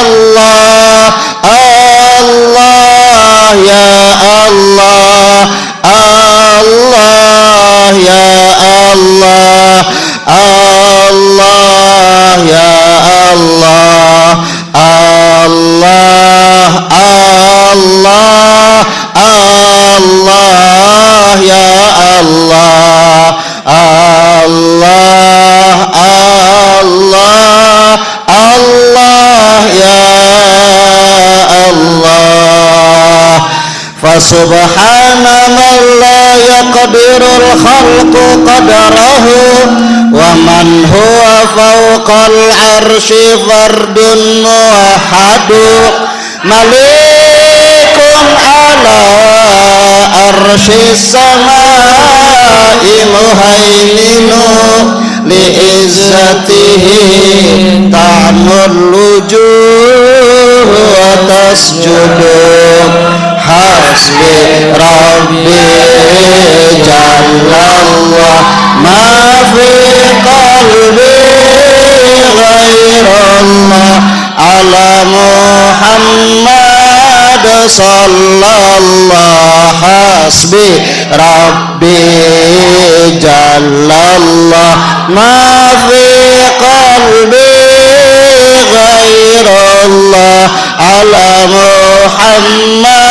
Allah, Allah ya Allah, Allah ya Allah, Allah ya Allah, Allah, Allah, Allah ya Allah, Allah, Allah, Allah ya Allah. Fasubhana man la yaqdirul khalqu qadrahu wa man huwa fawqal arsy fardun wahadu malikum ala arsy samai muhaiminu li izzatihi ta'mul wujuh wa tasjudu hasbi rabbi jallallah ma fi qalbi ghairallah ala Muhammad sallallahu hasbi rabbi jallallah ma fi qalbi ghairallah ala Muhammad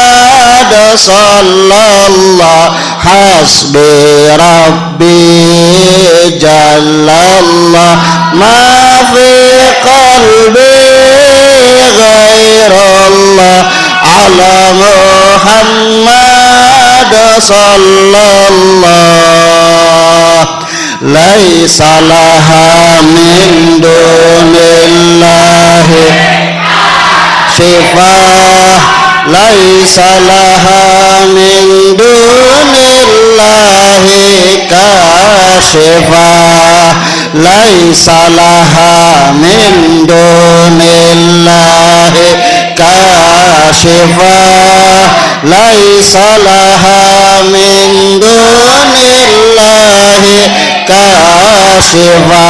sallallahu hasbi rabbi jallallah ma fi qalbi ghairallah ala Muhammad sallallahu laisa laha min dunillahi shifaa laisa laha min dunillahi kashifaa laisa laha min dunillahi kashifaa laisa laha min dunillahi kashifaa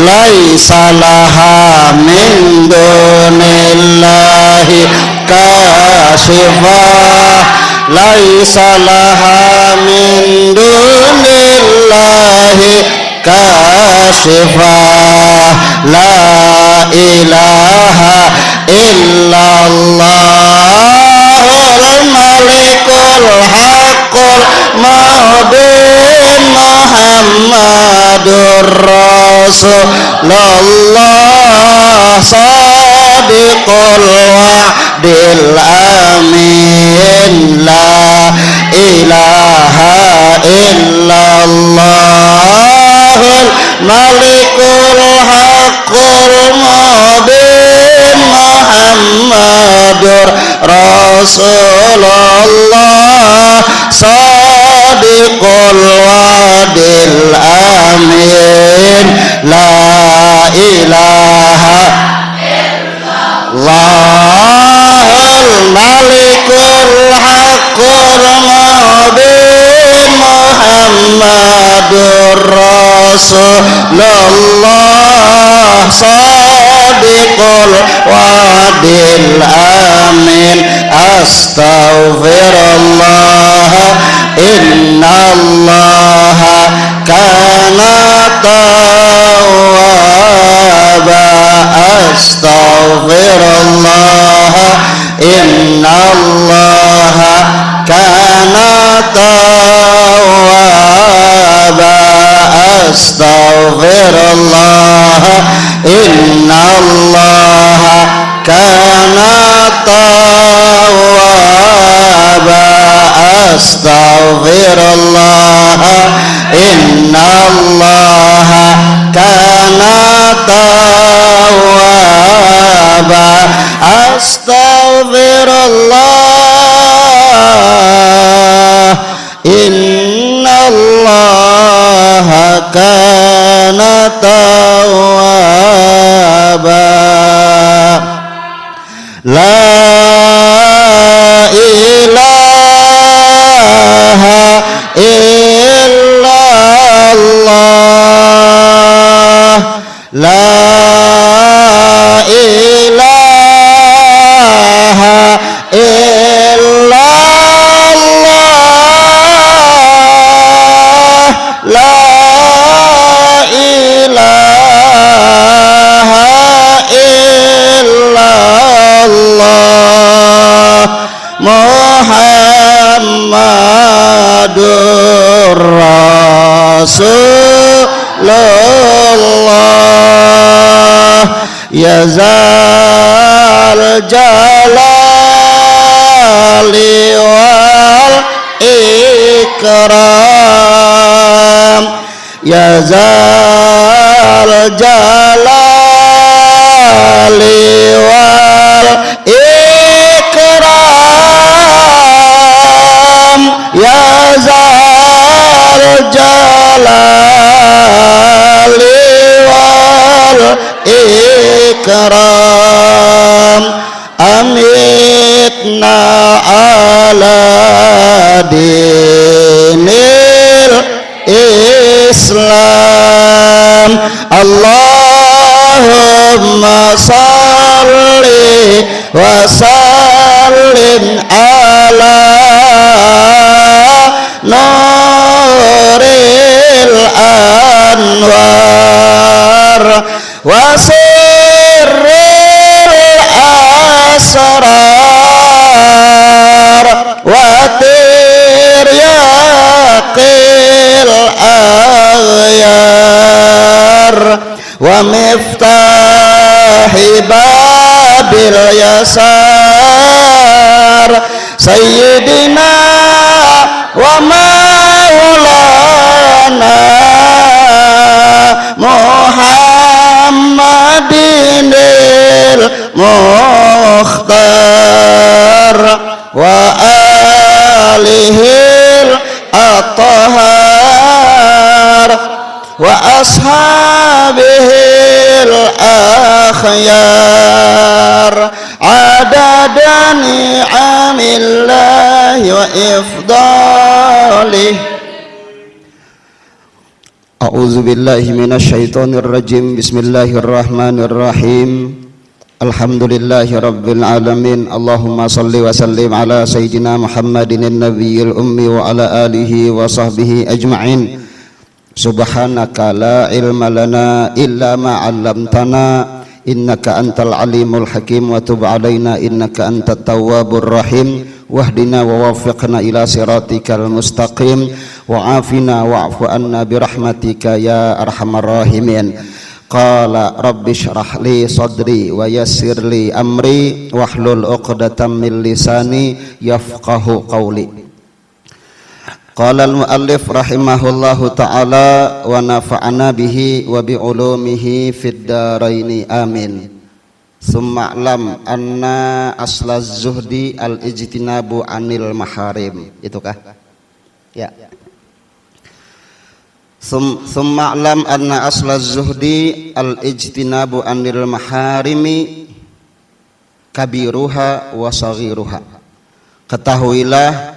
laisa laha min dunillahi kashifah laisa laha min dunillahi kashifah la ilaha illallahul malikul haqqul mubin Muhammadur Rasulullah sadiqul wa'dil amin la ilaha illallahul malikul haqqul mubin Muhammadur Rasulullah sadiqul wa'dil amin la ilaha illallahul malikul haqqul mubin Muhammadur Rasulullah sadiqul wa'dil amin astaghfirullah innallaha kana tawwaba astaghfirullah innallaha kana tawwaba astaghfirullah innallaha kana tawwaba astaghfirullah innallaha kana tawwaba astaghfirullah innallaha kana tawwaba la ilaha illallah la ilaha Rasulullah ya zal jalali wal ikram ya zal jalali wal ikram ya zal jalali wal ikram amitna ala dinil Islam Allahumma salli wa sallim ala nuril anwar wa sirril asrar wa tiryaqil aghyar wa miftahi babil yasar sayyidina wa maulana Muhammadinil mukhtar wa alihil athhar wa ashabihil akhyar adada ni'amillahi wa ifdalih. A'udzu billahi minasyaitonir rajim. Bismillahirrahmanirrahim. Alhamdulillahi rabbil alamin. Allahumma salli wa sallim ala sayyidina Muhammadin nabiyil ummi wa ala alihi wa sahbihi ajma'in. Subhanaka la ilma lana illa ma 'allamtana innaka antal alimul hakim wa tub alaina innaka antat tawwabur rahim wahdina wa waffiqna ila siratikal mustaqim wa afina wa'fu anna birahmatika ya arhamar rahimin. Qala rabbi shrah li sadri wa yassir li amri wahlul 'uqdatam min lisani yafqahu qawli. Qala al-muallif rahimahullahu ta'ala wa nafa'ana bihi wa bi ulumihi fid dharaini amin. Summa lam anna aslaz zuhdi al-ijtinabu anil maharim. Itukah? Ya. Summa lam anna aslaz zuhdi al-ijtinabu anil maharimi kabiruha wa saghiruha. Ketahuilah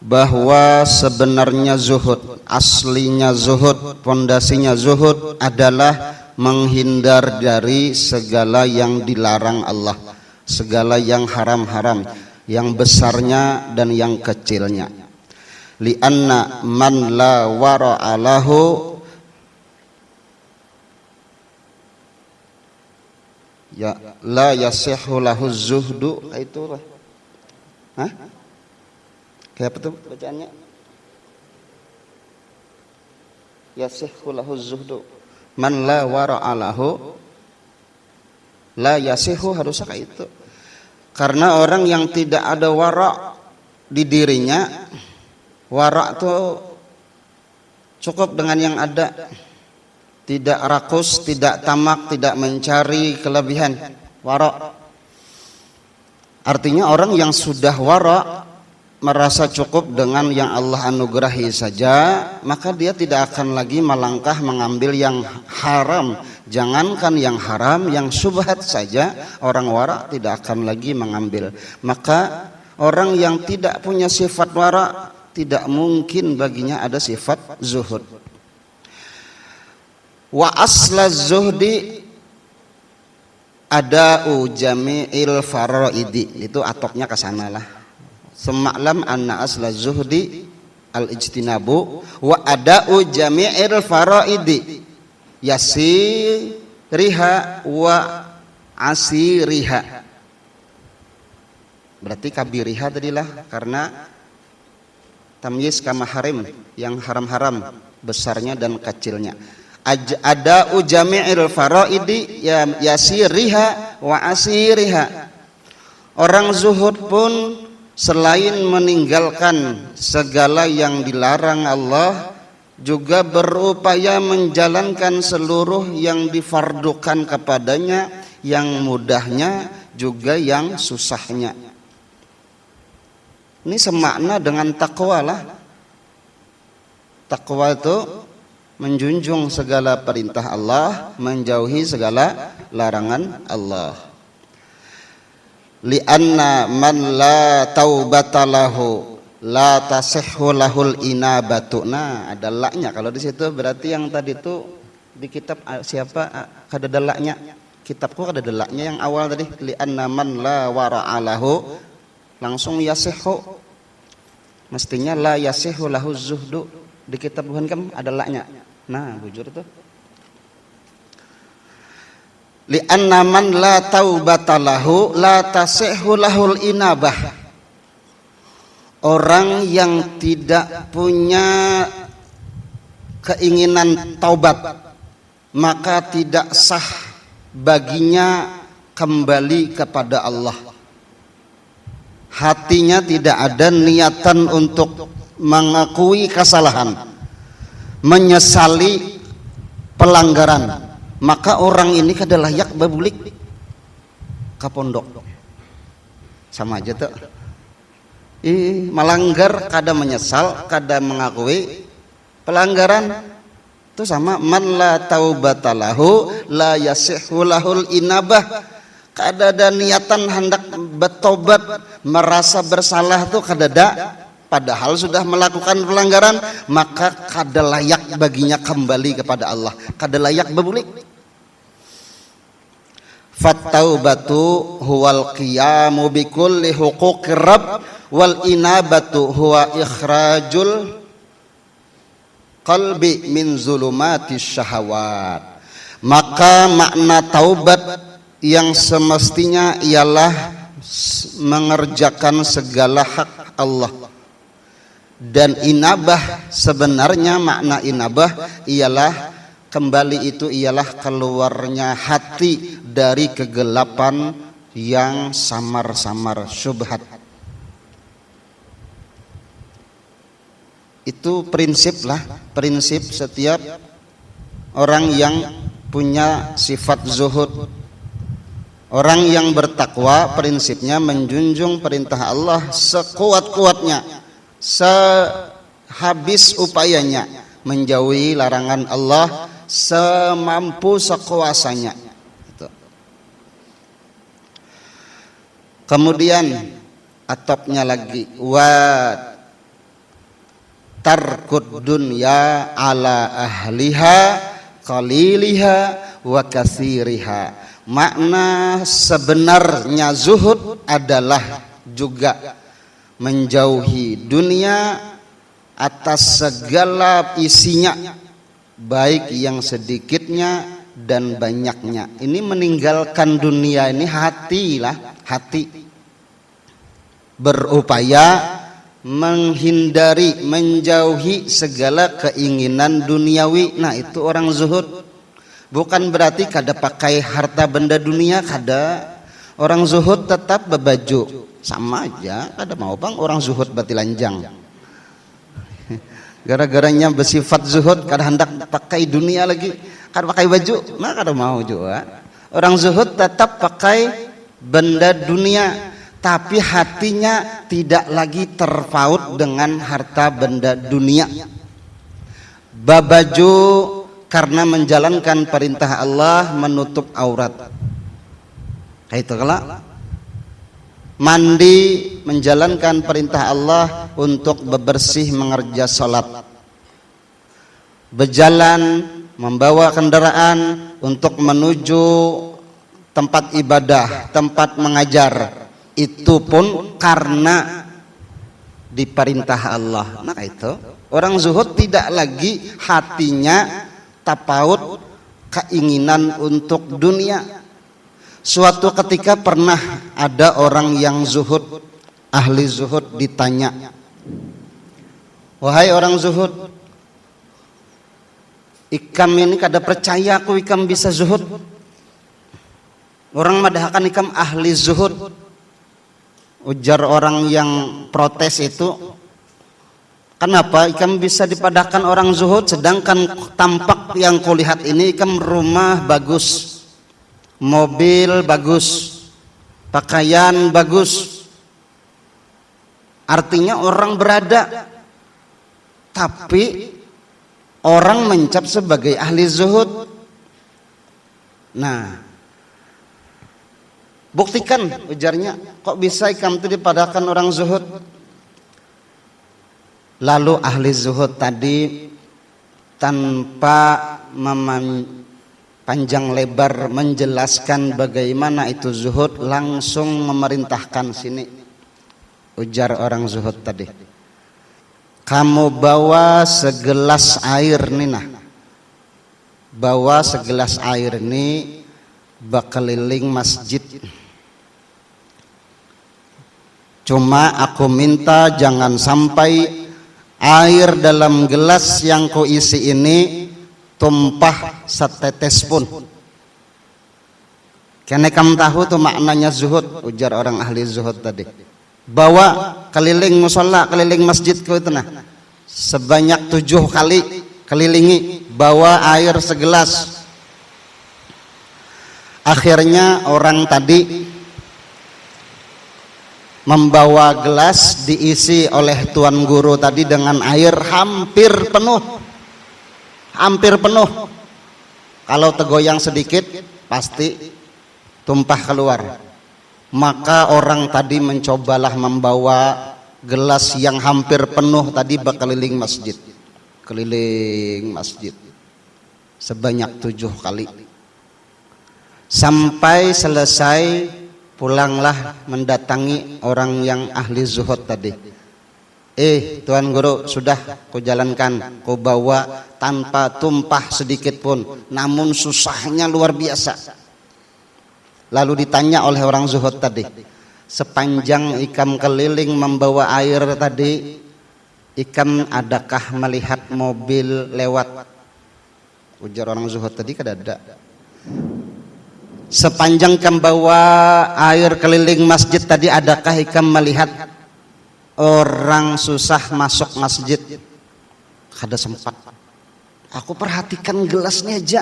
bahwa sebenarnya zuhud, aslinya zuhud, pondasinya zuhud adalah menghindar dari segala yang dilarang Allah, segala yang haram-haram, yang besarnya dan yang kecilnya. Li'anna man la wara'a lahu ya la yasihhu lahu zuhdu. Itulah. Hah? Kayak apa tuh bacaannya? Yasihhu lahu zuhdu. Man la wara'a lahu la yasihhu, harusnya kayak itu. Karena orang yang tidak ada wara' di dirinya, wara' tuh cukup dengan yang ada. Tidak rakus, tidak tamak, tidak mencari kelebihan. Wara'. Artinya orang yang sudah wara' merasa cukup dengan yang Allah anugerahi saja, maka dia tidak akan lagi melangkah mengambil yang haram. Jangankan yang haram, yang syubhat saja orang wara tidak akan lagi mengambil. Maka orang yang tidak punya sifat wara tidak mungkin baginya ada sifat zuhud. Wa asla zuhdi ada'u jami'il faraidi. Itu atoknya ke sana lah. Sema'lam anna asla zuhdi al-ijtinabu wa ada'u jami'il faraidi yasiriha wa asiriha. Berarti kabiriha tadilah, karena tamyiz kama harim, yang haram-haram, besarnya dan kecilnya. Ada ujami'il faraidi yasiriha wa asiriha. Orang zuhud pun selain meninggalkan segala yang dilarang Allah, juga berupaya menjalankan seluruh yang difardukan kepadanya, yang mudahnya juga yang susahnya. Ini semakna dengan takwa lah. Takwa itu menjunjung segala perintah Allah, menjauhi segala larangan Allah. Li'anna man la taubata lahu la tasihhu lahul inabatu. Nah, ada laknya kalau di situ, berarti yang tadi itu di kitab siapa kada ada laknya? Kitabku kada ada laknya yang awal tadi, li'anna man la wara'a lahu, langsung yasihhu. Mestinya la yasihhu lahu zuhdu. Di kitab Tuhan kan ada laknya. Nah, bujur itu. Li'anna man la taubata lahu la tasihhu lahul inabah. Orang yang tidak punya keinginan taubat, maka tidak sah baginya kembali kepada Allah. Hatinya tidak ada niatan untuk mengakui kesalahan, menyesali pelanggaran, maka orang ini kada layak babulik ke pondok. Sama aja tuh. Melanggar kada menyesal, kada mengakui pelanggaran, itu sama man la taubatalahu la yasihhu lahul inabah. Kada ada niatan hendak bertobat, merasa bersalah tuh kada ada, padahal sudah melakukan pelanggaran, maka kada layak baginya kembali kepada Allah, kada layak berbulik. Fattaubatu huwal qiyamu bikulli huquqir rabb wal inabatu huwa ikhrajul qalbi min zulumatis syahawat. Maka makna taubat yang semestinya ialah mengerjakan segala hak Allah. Dan inabah, sebenarnya makna inabah ialah kembali, itu ialah keluarnya hati dari kegelapan yang samar-samar syubhat. Itu prinsip lah, prinsip setiap orang yang punya sifat zuhud. Orang yang bertakwa prinsipnya menjunjung perintah Allah sekuat-kuatnya, sehabis upayanya, menjauhi larangan Allah semampu sekuasanya. Kemudian atopnya lagi, wa tarkud dunya ala ahliha qaliliha wa katsiriha. Makna sebenarnya zuhud adalah juga menjauhi dunia atas segala isinya, baik yang sedikitnya dan banyaknya. Ini meninggalkan dunia ini hati lah, hati berupaya menghindari, menjauhi segala keinginan duniawi. Nah, itu orang zuhud. Bukan berarti kada pakai harta benda dunia, kada. Orang zuhud tetap berbaju, sama aja. Kada mau bang orang zuhud batilanjang. Gara-garanya bersifat zuhud, kada hendak pakai dunia lagi, kada pakai baju, nah kada mau juga. Orang zuhud tetap pakai benda dunia, tapi hatinya tidak lagi terpaut dengan harta benda dunia. Babaju karena menjalankan perintah Allah, menutup aurat. Itu kalau mandi menjalankan perintah Allah untuk bebersih, mengerja salat. Berjalan membawa kendaraan untuk menuju tempat ibadah, tempat mengajar. Itu pun karena diperintah Allah. Nah, itu orang zuhud tidak lagi hatinya tapaut keinginan untuk dunia. Suatu ketika pernah ada orang yang zuhud, ahli zuhud, ditanya, wahai orang zuhud, ikam ini kada percaya aku ikam bisa zuhud. Orang madahkan ikam ahli zuhud. Ujar orang yang protes itu, kenapa ikam bisa dipadahkan orang zuhud sedangkan tampak yang kulihat ini ikam rumah bagus, mobil bagus, pakaian bagus. Artinya orang berada, tapi orang mencap sebagai ahli zuhud. Nah, buktikan, ujarnya, kok bisa ikam itu dipadahkan orang zuhud? Lalu ahli zuhud tadi tanpa panjang lebar menjelaskan bagaimana itu zuhud, langsung memerintahkan, sini. Ujar orang zuhud tadi, kamu bawa segelas air nih, nah, bawa segelas air nih bekeliling masjid. Cuma aku minta jangan sampai air dalam gelas yang ku isi ini tumpah setetes pun. Karena kamu tahu tuh maknanya zuhud, ujar orang ahli zuhud tadi. Bawa keliling musola, keliling masjidku itu, nah, sebanyak 7 kali kelilingi, bawa air segelas. Akhirnya orang tadi membawa gelas diisi oleh tuan guru tadi dengan air hampir penuh. Hampir penuh. Kalau tergoyang sedikit pasti tumpah keluar. Maka orang tadi mencobalah membawa gelas yang hampir penuh tadi berkeliling masjid. Keliling masjid sebanyak 7 kali. Sampai selesai, pulanglah mendatangi orang yang ahli zuhud tadi. Tuan guru, sudah ku jalankan, ku bawa tanpa tumpah sedikit pun, namun susahnya luar biasa. Lalu ditanya oleh orang zuhud tadi, sepanjang ikam keliling membawa air tadi, ikam adakah melihat mobil lewat? Ujar orang zuhud tadi, kada ada. Sepanjang ikam bawa air keliling masjid tadi, adakah ikam melihat orang susah masuk masjid? Kada sempat. Aku perhatikan gelasnya aja.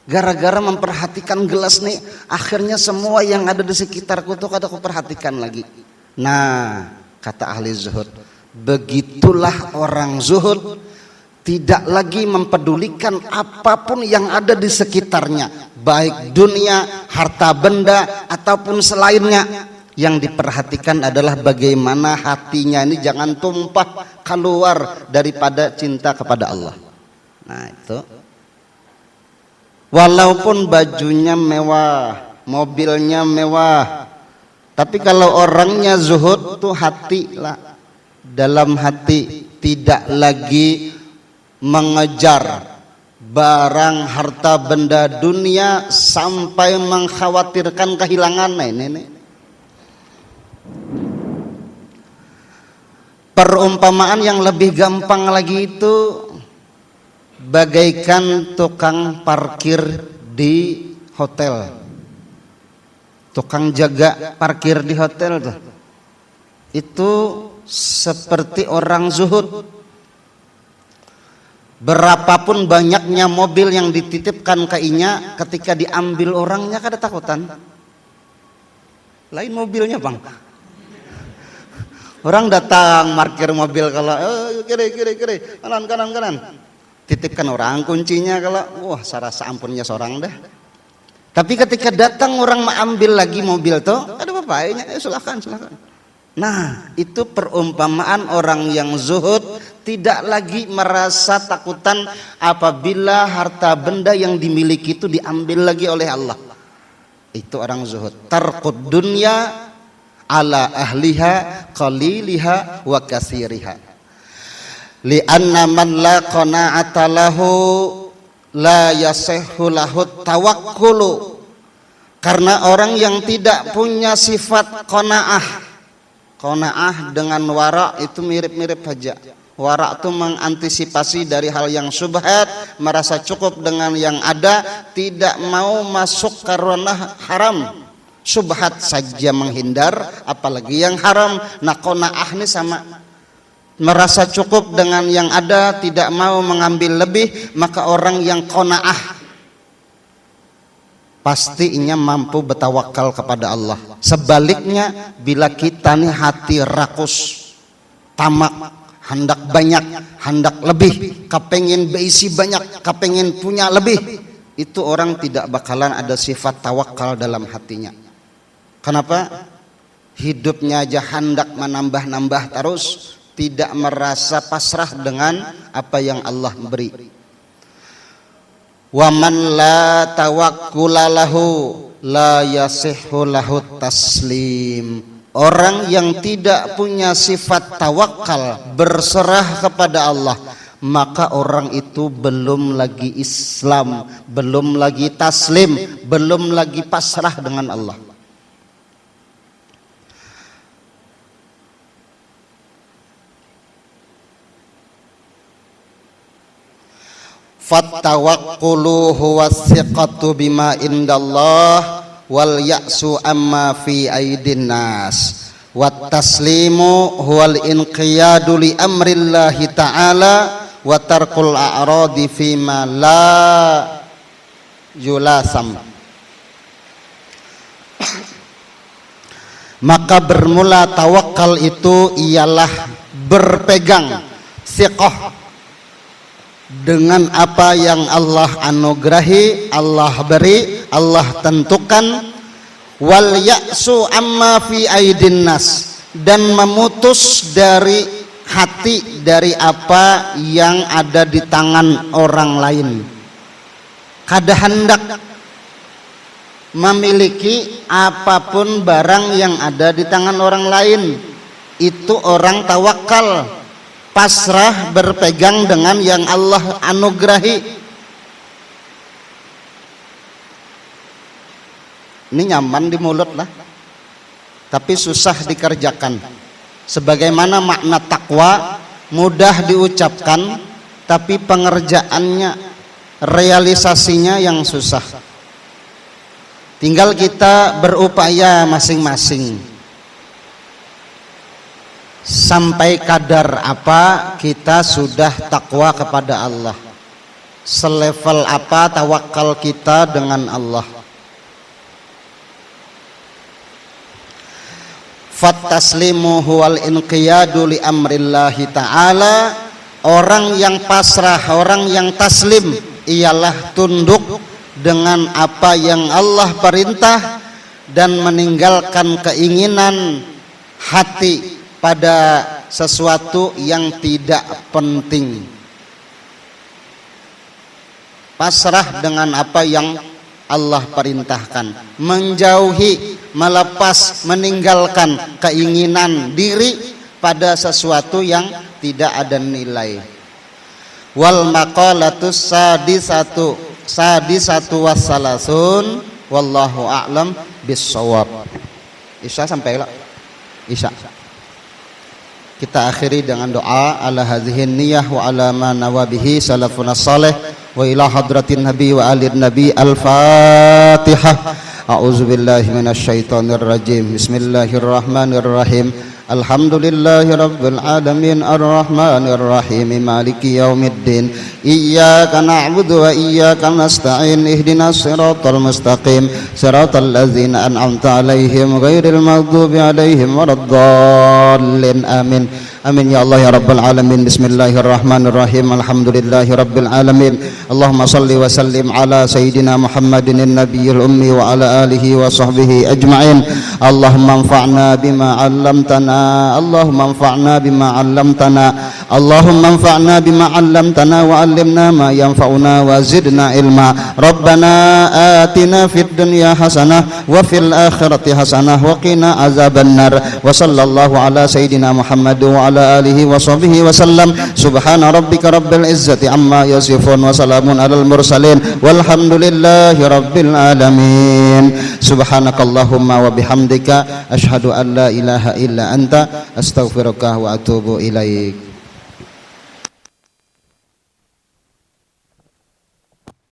Gara-gara memperhatikan gelas nih, akhirnya semua yang ada di sekitarku tuh kada aku perhatikan lagi. Nah, kata ahli zuhud, begitulah orang zuhud, tidak lagi mempedulikan apapun yang ada di sekitarnya, baik dunia, harta benda ataupun selainnya. Yang diperhatikan adalah bagaimana hatinya ini jangan tumpah keluar daripada cinta kepada Allah. Nah, itu. Walaupun bajunya mewah, mobilnya mewah, tapi kalau orangnya zuhud tuh hati lah, dalam hati tidak lagi mengejar barang harta benda dunia sampai mengkhawatirkan kehilangan. Nah, ini. Perumpamaan yang lebih gampang lagi itu bagaikan tukang parkir di hotel, tukang jaga parkir di hotel tuh. Itu seperti orang zuhud. Berapapun banyaknya mobil yang dititipkan ke inya, ketika diambil orangnya kada takutan. Lain mobilnya, Bang. Orang datang parkir mobil kalau kiri kanan. Titipkan orang kuncinya, kalau wah sarasa ampunnya seorang dah. Tapi ketika datang orang mengambil lagi mobil tuh, ada apa-apanya, silakan. Nah, itu perumpamaan orang yang zuhud, tidak lagi merasa takutan apabila harta benda yang dimiliki itu diambil lagi oleh Allah. Itu orang zuhud. Tarqud dunya ala ahliha qaliliha wa katsiriha. Li'anna man la qana'ata lahu la yasihhu lahu tawakkulu. Karena orang yang tidak punya sifat qanaah dengan wara itu mirip-mirip saja. Wara' itu mengantisipasi dari hal yang syubhat, merasa cukup dengan yang ada, tidak mau masuk ke ranah haram. Syubhat saja menghindar, apalagi yang haram. Nah, qanaah ini sama, merasa cukup dengan yang ada, tidak mau mengambil lebih. Maka orang yang qanaah pastinya mampu bertawakal kepada Allah. Sebaliknya, bila kita nih hati rakus, tamak, hendak banyak, hendak lebih, kepengen beisi banyak, kepengen punya lebih, itu orang tidak bakalan ada sifat tawakal dalam hatinya. Kenapa? Hidupnya aja hendak menambah-nambah terus, tidak merasa pasrah dengan apa yang Allah beri. Wa man la tawakkula lahu la yasihhu lahu taslim. Orang yang tidak punya sifat tawakal, berserah kepada Allah, maka orang itu belum lagi Islam, belum lagi taslim, belum lagi pasrah dengan Allah. Fattawakkulu huwa thiqatu bima indallah wal ya'su amma fi aidin nas wat taslimu huwal inqiyadu li amrillahi ta'ala wa tarkul a'radi fima la yulasam. Maka bermula tawakal itu ialah berpegang thiqah dengan apa yang Allah anugerahi, Allah beri, Allah tentukan. Wal ya'su amma fi aidin nas, dan memutus dari hati dari apa yang ada di tangan orang lain. Kada hendak memiliki apapun barang yang ada di tangan orang lain. Itu orang tawakal, pasrah, berpegang dengan yang Allah anugerahi. Ini nyaman di mulut lah, tapi susah dikerjakan. Sebagaimana makna takwa, mudah diucapkan, tapi pengerjaannya, realisasinya yang susah. Tinggal kita berupaya masing-masing. Sampai kadar apa kita sudah takwa kepada Allah, selevel apa tawakal kita dengan Allah. Fattaslimu huwal inqiyadu li amrillahi ta'ala. Orang yang pasrah, orang yang taslim ialah tunduk dengan apa yang Allah perintah dan meninggalkan keinginan hati pada sesuatu yang tidak penting. Pasrah dengan apa yang Allah perintahkan, menjauhi, melepas, meninggalkan keinginan diri pada sesuatu yang tidak ada nilai. Wal maqalatus sadisatu wassalasun wallahu a'lam bissawab. Isya sampai lah. Isya. Kita akhiri dengan doa ala hadhihi niyyah wa ala ma nawabihi salafun salih wa ila hadratin nabi wa alin nabi. Al-Fatihah. A'udzubillahi minasyaitonir rajim. Bismillahirrahmanirrahim. Alhamdulillahi rabbil alamin arrahmanir rahim maliki yaumiddin. Iyyaka na'budu wa iyyaka nasta'in ihdinas siratal mustaqim siratal ladzina an'amta 'alaihim ghairil maghdubi 'alaihim waladdallin. Amin. Amin ya Allah ya rabbal alamin. Bismillahirrahmanirrahim. Alhamdulillahi rabbil alamin. Allahumma salli wa sallim ala sayyidina Muhammadin nabiyil ummi wa ala alihi wa sahbihi ajma'in. Allahumma anfa'na bima 'allamtana. Allahumma anfa'na bima 'allamtana. Allahumma anfa'na bima 'allamtana wa 'allimna ma yanfa'una wa zidna ilma. Rabbana atina fid dunya hasanah wa fil akhirati hasanah wa qina azabannar. Wa sallallahu ala sayyidina Muhammad wa ala alihi wa sahbihi wa sallam. Subhana rabbika rabbil izzati amma yasifun wa salamun alal mursalin walhamdulillahi rabbil alamin. Subhanakallahumma wa bihamdika asyhadu an la ilaha illa anta astaghfiruka wa atubu ilaik.